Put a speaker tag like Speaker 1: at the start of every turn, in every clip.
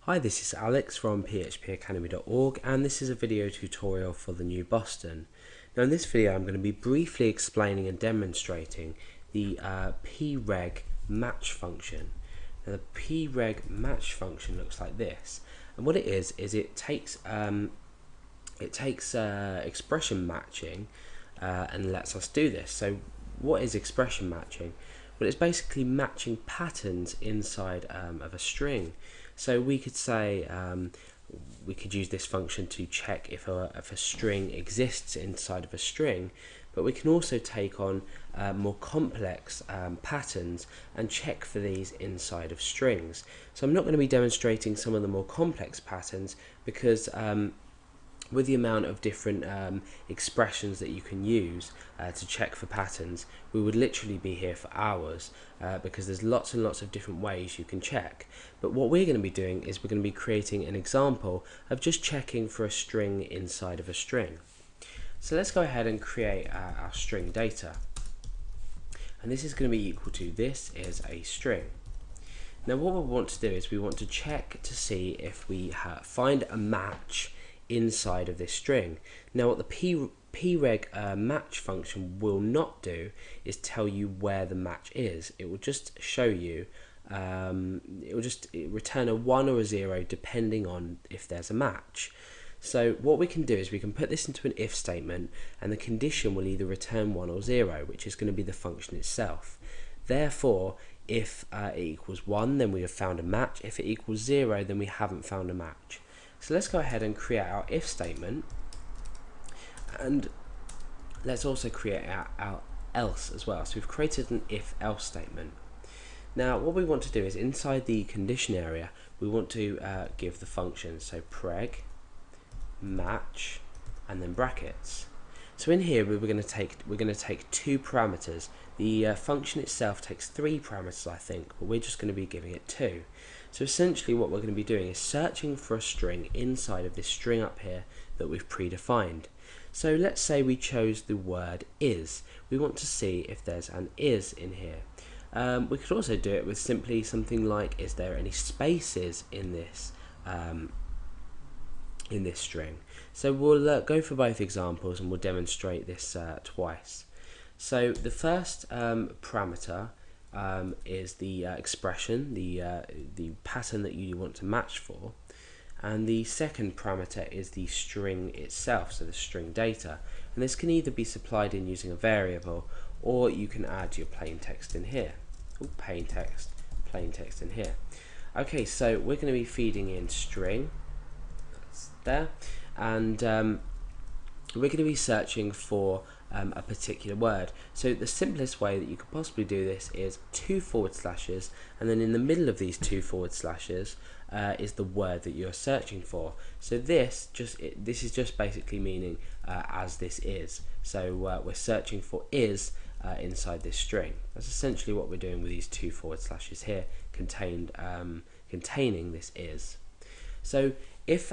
Speaker 1: Hi, this is Alex from phpacademy.org, and this is a video tutorial for the new Boston. Now in this video I'm going to be briefly explaining and demonstrating the preg match function. Now the preg match function looks like this, and what it is it takes expression matching and lets us do this. So what is expression matching? Well, it's basically matching patterns inside of a string. So we could say we could use this function to check if a string exists inside of a string, but we can also take on more complex patterns and check for these inside of strings. So I'm not going to be demonstrating some of the more complex patterns because with the amount of different expressions that you can use to check for patterns, we would literally be here for hours because there's lots and lots of different ways you can check. But what we're going to be doing is we're going to be creating an example of just checking for a string inside of a string. So let's go ahead and create our string data. And this is going to be equal to this is a string. Now what we want to do is we want to check to see if we find a match inside of this string. Now what the preg match function will not do is tell you where the match is. It will just show you, it will just return a 1 or a 0 depending on if there's a match. So what we can do is we can put this into an if statement, and the condition will either return 1 or 0, which is going to be the function itself. Therefore, if it equals 1, then we have found a match. If it equals 0, then we haven't found a match. So let's go ahead and create our if statement, and let's also create our else as well. So we've created an if else statement. Now what we want to do is inside the condition area we want to give the function, so preg match and then brackets. So in here we're going to take two parameters. The function itself takes 3 parameters, I think, but we're just going to be giving it 2. So essentially what we're going to be doing is searching for a string inside of this string up here that we've predefined. So let's say we chose the word is. We want to see if there's an is in here. We could also do it with simply something like, is there any spaces in this string? So we'll go for both examples and we'll demonstrate this twice. So the first parameter is the expression, the pattern that you want to match for, and the second parameter is the string itself, so the string data. And this can either be supplied in using a variable, or you can add your plain text in here. Ooh, plain text in here. Okay, so we're going to be feeding in string. That's there, and we're going to be searching for a particular word. So the simplest way that you could possibly do this is 2 forward slashes, and then in the middle of these 2 forward slashes is the word that you're searching for. So this is just basically meaning as this is. So we're searching for is inside this string. That's essentially what we're doing with these 2 forward slashes here, containing this is. So if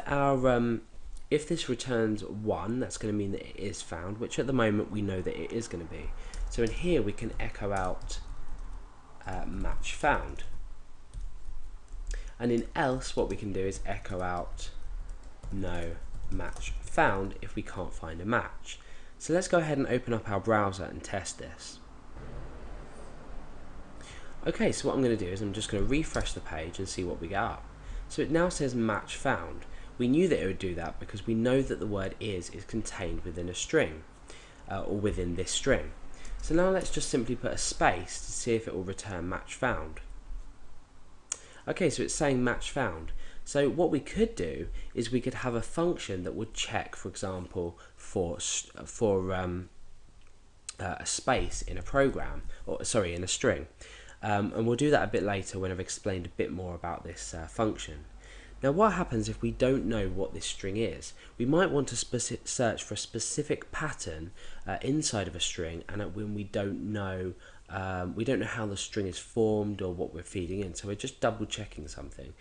Speaker 1: this returns 1, that's going to mean that it is found, which at the moment we know that it is going to be. So in here we can echo out match found. And in else what we can do is echo out no match found if we can't find a match. So let's go ahead and open up our browser and test this. Okay, so what I'm going to do is I'm just going to refresh the page and see what we get up. So it now says match found. We knew that it would do that because we know that the word is contained within a string, or within this string. So now let's just simply put a space to see if it will return match found. Okay, so it's saying match found. So what we could do is we could have a function that would check, for example, for a space in a program, or sorry, in a string. And we'll do that a bit later when I've explained a bit more about this function. Now what happens if we don't know what this string is? We might want to search for a specific pattern inside of a string, and when we don't know how the string is formed or what we're feeding in, so we're just double checking something.